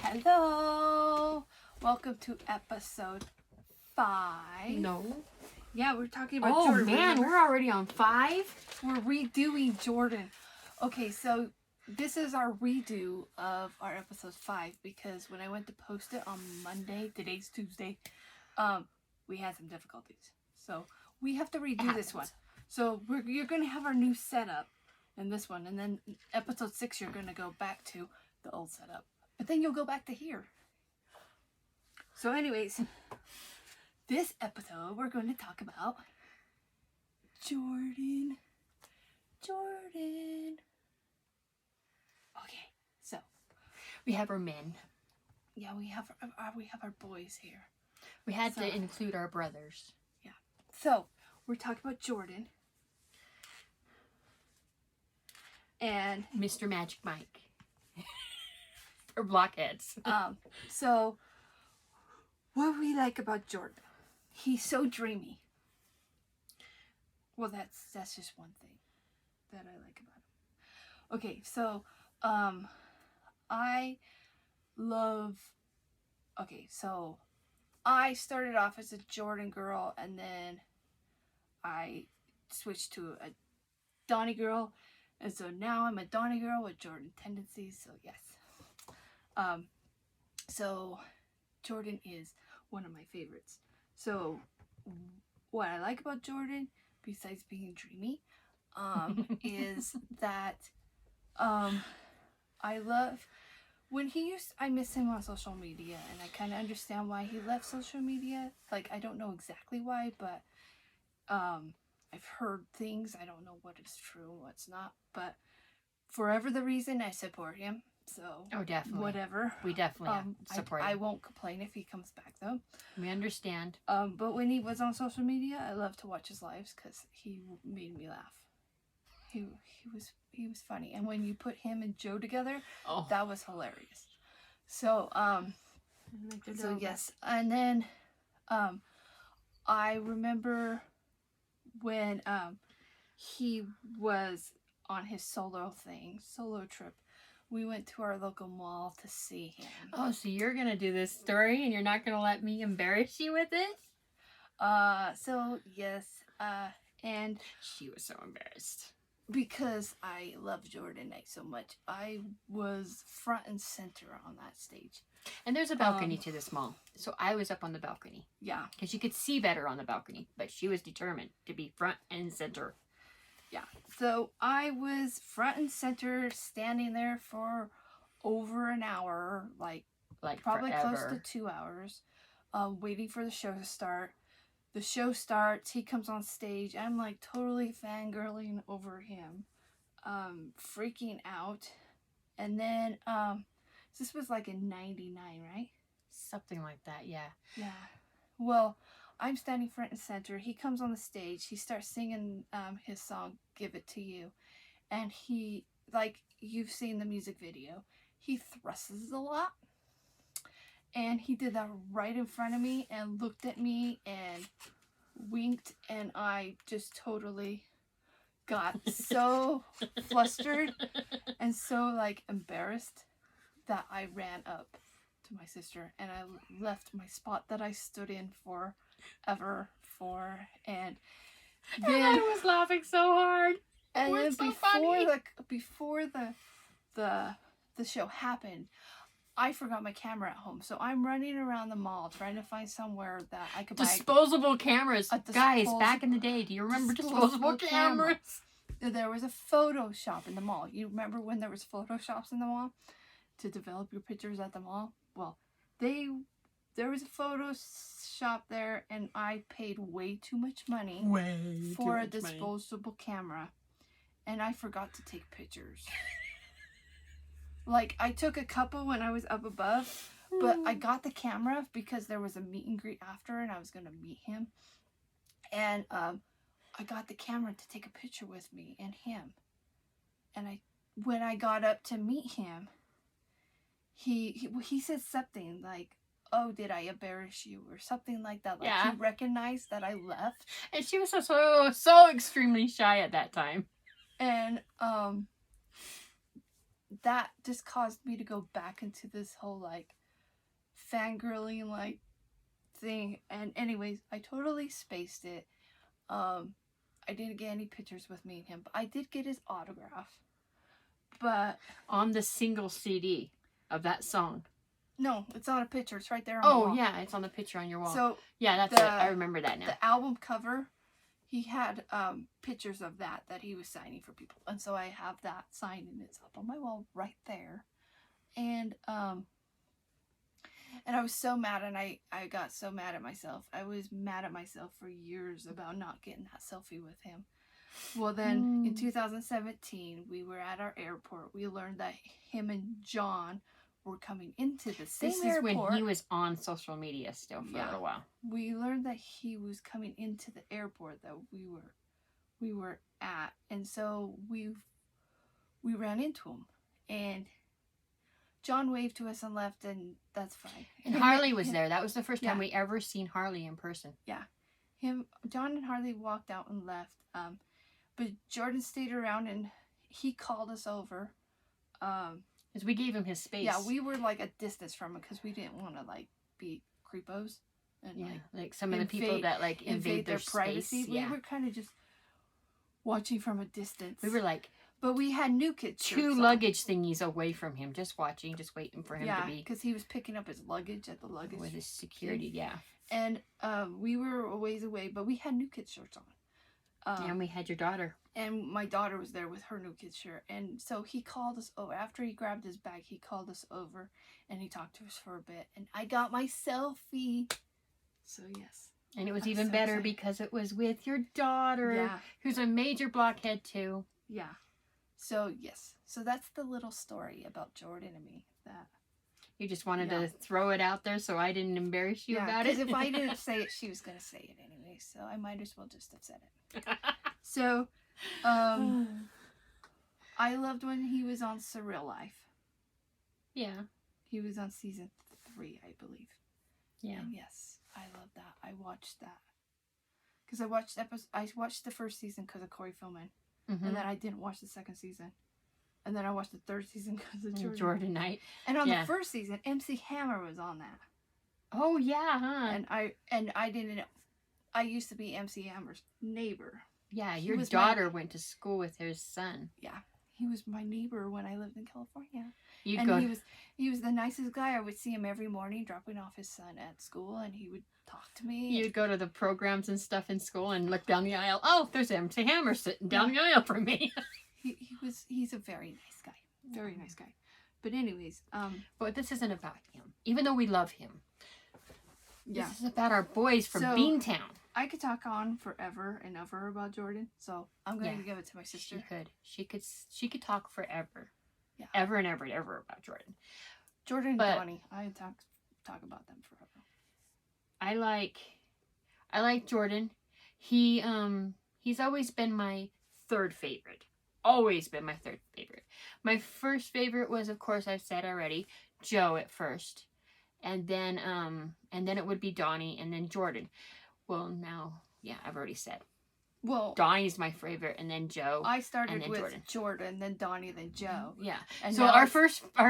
Hello! Welcome to episode 5. No. Yeah, we're talking about Oh Jordan. man, Remember? we're already on 5? We're redoing Jordan. Okay, so this is our redo of our episode 5 because when I went to post it on Monday, today's Tuesday, we had some difficulties. So we have to redo this one. So you're going to have our new setup in this one, and then episode 6 you're going to go back to the old setup. But then you'll go back to here. So anyways, this episode we're going to talk about Jordan. Okay, so We have our men. yeah, we have our boys here. We had So- to include our brothers. So we're talking about Jordan and Mr. Magic Mike. Or blockheads. so what we like about Jordan, he's so dreamy. Well, that's just one thing that I like about him. Okay, so I started off as a Jordan girl, and then I switched to a Donnie girl, and so now I'm a Donnie girl with Jordan tendencies. So yes, so Jordan is one of my favorites. So what I like about Jordan, besides being dreamy, is that I love when I miss him on social media, and I kind of understand why he left social media. Like, I don't know exactly why, but I've heard things. I don't know what is true and what's not, but forever the reason, I support him. So Oh, definitely. whatever. We definitely support I him. won't complain if he comes back though. We understand. But when he was on social media, I love to watch his lives because he made me laugh. He was funny, and when you put him and Joe together, Oh. that was hilarious. So yes, and then I remember when he was on his solo trip. We went to our local mall to see him. Oh, so you're going to do this story and you're not going to let me embarrass you with it? So yes, and She was so embarrassed. because I love Jordan Knight so much, I was front and center on that stage. And there's a balcony to this mall. So I was up on the balcony. Yeah, Because you could see better on the balcony. But she was determined to be front and center. yeah. So I was front and center, standing there for over an hour, like probably forever. close to 2 hours, waiting for the show to start. The show starts, he comes on stage. I'm like totally fangirling over him, freaking out. And then this was like in 99, right? Something like that, yeah. Yeah. Well, I'm standing front and center. He comes on the stage. He starts singing his song, Give It To You. And he, like, you've seen the music video, he thrusts a lot. And he did that right in front of me and looked at me and winked. And I just totally got so flustered and so, like, embarrassed that I ran up to my sister and I left my spot that I stood in forever for, and And I then was laughing so hard. and then was so funny. before the show happened, I forgot my camera at home, so I'm running around the mall trying to find somewhere that I could buy. Disposable cameras. A Guys, back in the day, do you remember disposable camera. cameras? There was a photo shop in the mall. You remember when there was Photoshops in the mall to develop your pictures at the mall? Well, there was a photo shop there, and I paid way too much money for a disposable camera, and I forgot to take pictures. Like, I took a couple when I was up above, but I got the camera because there was a meet and greet after, and I was going to meet him. And I got the camera to take a picture with me and him. And when I got up to meet him, he said something like, "Oh, did I embarrass you?" or something like that. Like, Yeah. he recognized that I left. And she was so extremely shy at that time. And that just caused me to go back into this whole like fangirling like thing. And anyways, I totally spaced it. I didn't get any pictures with me and him, but I did get his autograph. But On the single CD of that song. no, it's not a picture. It's right there on the Oh wall. yeah, it's on the picture on your wall. So yeah, that's the- it. I remember that now. the album cover, he had pictures of that he was signing for people, and so I have that signed, and it's up on my wall right there. And I was so mad, and I got so mad at myself. I was mad at myself for years about not getting that selfie with him. Well, then in 2017, we were at our airport. We learned that him and John were coming into the same This is airport. when he was on social media still for a Yeah. little while. We learned that he was coming into the airport that we were at, and so we ran into him, and John waved to us and left, and that's fine. And Him- Harley was him- there. That was the first time Yeah. we ever seen Harley in person. John and Harley walked out and left. But Jordan stayed around, and he called us over. Because we gave him his space. Yeah, we were like a distance from him because we didn't want to like be creepos and Yeah, like like some of the people invade- that like invade their privacy. space. Yeah. We were kind of just watching from a distance. We were like but we had new kids. two luggage thingies away from him, just watching, just waiting for him Yeah, to be because he was picking up his luggage at the luggage. with his security. Yeah. And we were a ways away, but we had new kids shirts on. And we had your daughter. And my daughter was there with her new kids shirt. And so he called us over. After he grabbed his bag, he called us over and he talked to us for a bit. And I got my selfie. So, yes. And it was I'm even so better excited. because it was with your daughter, Yeah. who's a major blockhead too. Yeah. So, yes. So that's the little story about Jordan and me. That You just wanted Yeah. to throw it out there so I didn't embarrass you about it. because if I didn't say it, she was going to say it anyway. So I might as well just have said it. So, I loved when he was on Surreal Life. Yeah. He was on season 3, I believe. Yeah. And yes, I love that. I watched that because I watched the first season because of Corey Feldman, Mhm. and then I didn't watch the second season, and then I watched the third season because of Jordan. Jordan Knight. And on Yeah. the first season, MC Hammer was on that, Oh yeah, huh? and I didn't. I used to be MC Hammer's neighbor. Yeah, He your was my- daughter went to school with his son. He was my neighbor when I lived in California. You'd And go. he was the nicest guy. I would see him every morning dropping off his son at school, and he would talk to me. You'd go to the programs and stuff in school and look down the aisle. Oh, there's MC Hammer sitting down the aisle from me. He's a very nice guy. Very nice guy. But anyways, But this isn't about him, even though we love him. yeah. This is about our boys from So- Beantown. I could talk on forever and ever about Jordan, so I'm going Yeah. to give it to my sister. She could talk forever. Yeah. Ever and ever and ever about Jordan. Jordan and But- Donnie, I talk about them forever. I like Jordan. He's always been my third favorite. Always been my third favorite. My first favorite was, of course, I've said already, Joe at first. And then it would be Donnie and then Jordan. Well, now, yeah, I've already said. Well, Donnie's my favorite and then Joe. I started and then with Jordan, then Donnie, then Joe. Yeah. And So now our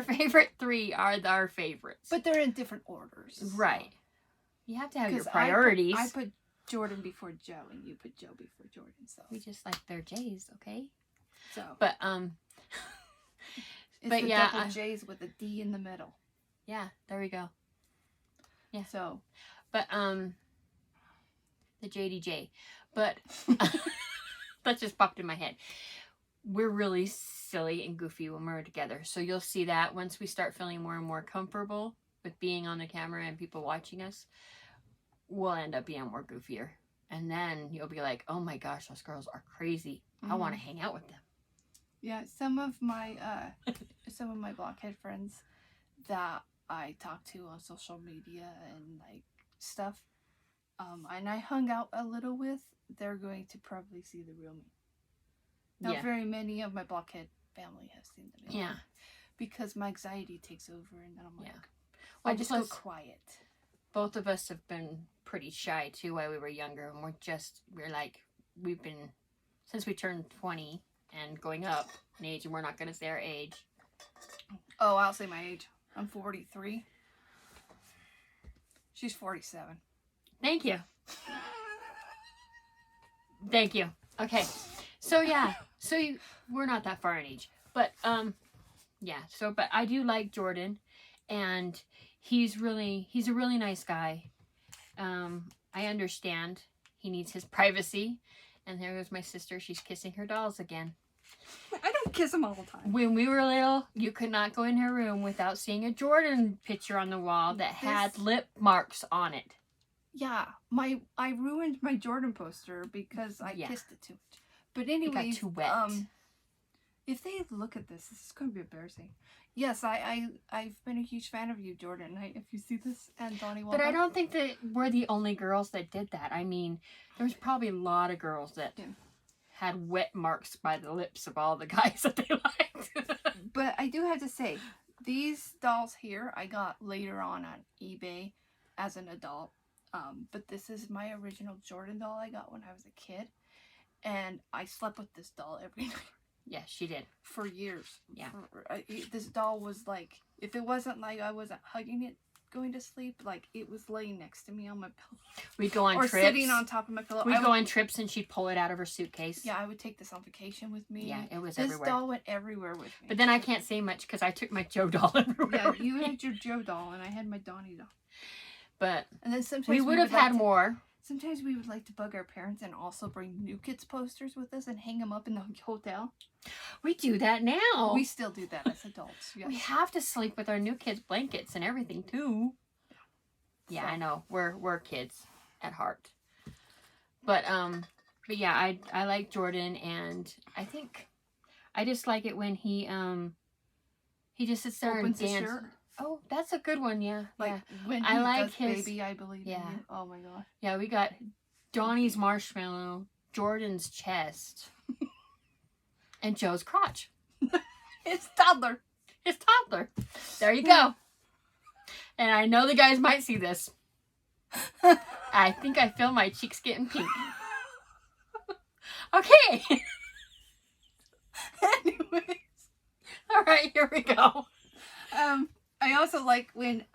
favorite three are our favorites. but they're in different orders. so- right. You have to have your 'Cause priorities. I put Jordan before Joe, and you put Joe before Jordan. So, We just like their J's, okay? but But it's but the yeah, double J's with a D in the middle. yeah, there we go. Yeah. So But the JDJ. But that just popped in my head. We're really silly and goofy when we're together. So you'll see that once we start feeling more and more comfortable with being on the camera and people watching us, we'll end up being more goofier. And then you'll be like, oh my gosh, those girls are crazy. I want to hang out with them. yeah, some of my blockhead friends that I talk to on social media and like stuff, and I hung out a little with, they're going to probably see the real me. Not Yeah. very many of my blockhead family have seen the real Yeah. me. Because my anxiety takes over, and then I'm like, Yeah. I Well, just plus- go quiet. Both of us have been pretty shy too while we were younger, and we've been since we turned 20 and going up in age, and we're not going to say our age, Oh, I'll say my age. I'm 43. She's 47. Thank you. Thank you. Okay. So yeah. We're not that far in age. But yeah. But I do like Jordan, and he's a really nice guy. I understand he needs his privacy. And there goes my sister. She's kissing her dolls again. I don't kiss them all the time. When we were little, you could not go in her room without seeing a Jordan picture on the wall that had lip marks on it. Yeah, I ruined my Jordan poster because I kissed it too much. But anyway, it got too wet. If they look at this is going to be embarrassing. Yes, I've been a huge fan of you, Jordan. If you see this, and Donnie Wahlberg. But I don't think that we're the only girls that did that. I mean, there's probably a lot of girls that had wet marks by the lips of all the guys that they liked. But I do have to say, these dolls here I got later on eBay as an adult. But this is my original Jordan doll I got when I was a kid. And I slept with this doll every night. Yeah, she did. For years. Yeah. This doll was like, if it wasn't like I wasn't hugging it going to sleep, like it was laying next to me on my pillow. We'd go on trips. Or sitting on top of my pillow. We'd go on trips and she'd pull it out of her suitcase. Yeah, I would take this on vacation with me. Yeah, it was everywhere. This doll went everywhere with me. But then I can't say much because I took my Joe doll everywhere. Yeah, you had your Joe doll and I had my Donnie doll. But and then sometimes we would have had more. Sometimes we would like to bug our parents and also bring New Kids posters with us and hang them up in the hotel. We do that now. We still do that as adults. Yes. We have to sleep with our New Kids blankets and everything too. Yeah, so. I know. We're kids at heart. But yeah, I like Jordan, and I think I just like it when he just sits there opens and dances. Oh, that's a good one, yeah. Like yeah. when he does Baby, I Believe in You. Oh my god. Yeah, we got Donnie's marshmallow, Jordan's chest, and Joe's crotch. His toddler. His toddler. There you go. And I know the guys might see this. I think I feel my cheeks getting pink. Okay. Anyways. All right, here we go. I also like when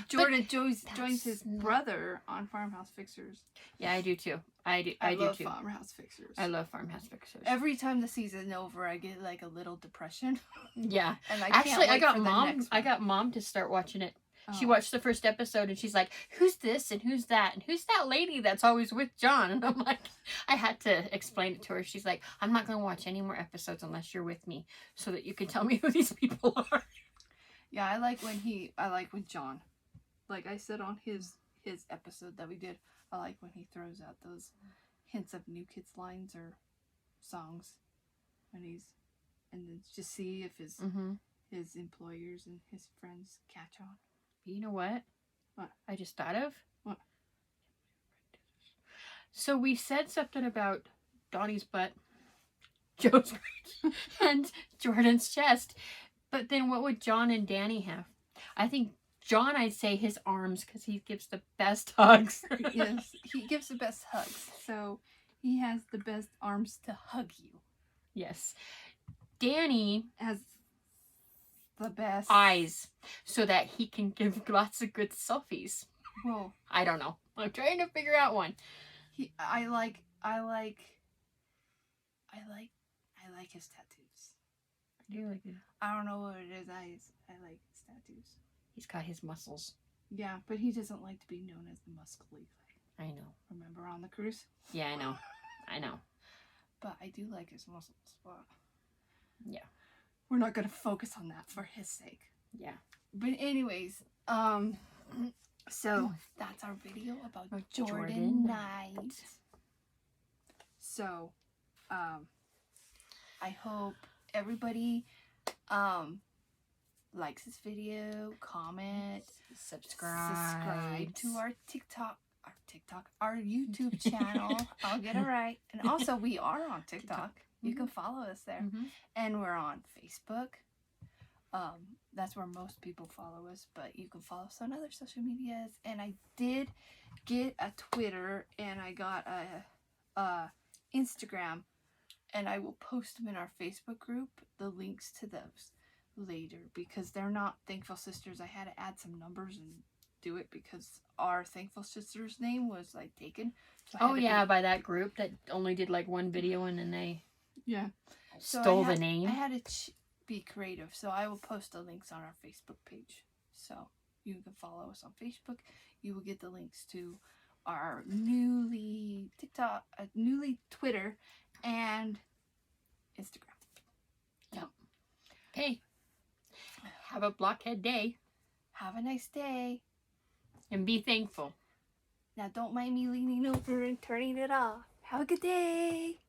Jordan joins his brother on Farmhouse Fixers. Yeah, I do too. I love Farmhouse Fixers. I love Farmhouse Fixers. Every time the season's over, I get like a little depression. Yeah. And I actually I got mom to start watching it. Oh. She watched the first episode and she's like, "Who's this and who's that and who's that lady that's always with John?" And I'm like, I had to explain it to her. She's like, "I'm not gonna watch any more episodes unless you're with me, so that you can tell me who these people are." Yeah, I like when John, like I said on his episode that we did, I like when he throws out those hints of New Kids lines or songs when and then just see if his employers and his friends catch on. You know what? What? I just thought of? What? So we said something about Donnie's butt, Joe's and Jordan's chest. But then what would John and Danny have? I think John, I'd say his arms, because he gives the best hugs. Yes, he gives the best hugs. So he has the best arms to hug you. Yes. Danny has the best eyes so that he can give lots of good selfies. Well, I don't know. I'm trying to figure out one. I like his tattoos. Do you like it? I don't know what it is. I like his tattoos. He's got his muscles. Yeah, but he doesn't like to be known as the muscly guy. I know. Remember on the cruise? Yeah, I know. I know. But I do like his muscles. But yeah. We're not going to focus on that for his sake. Yeah. But anyways, so that's our video about Jordan Knight. So, I hope everybody likes this video, comment, subscribe to our YouTube channel. I'll get it right. And also we are on TikTok. You can follow us there. And we're on Facebook. That's where most people follow us, but you can follow us on other social medias. And I did get a Twitter and I got a Instagram, and I will post them in our Facebook group, the links to those. later because they're not Thankful Sisters. I had to add some numbers and do it because our Thankful Sisters name was like taken. So I had Oh to yeah, by that group that only did like one video and then they yeah. So stole the name. I had to be creative, so I will post the links on our Facebook page. So you can follow us on Facebook. You will get the links to our newly Twitter and Instagram. Okay. Have a blockhead day Have a nice day. and be thankful. Now don't mind me leaning over and turning it off. Have a good day.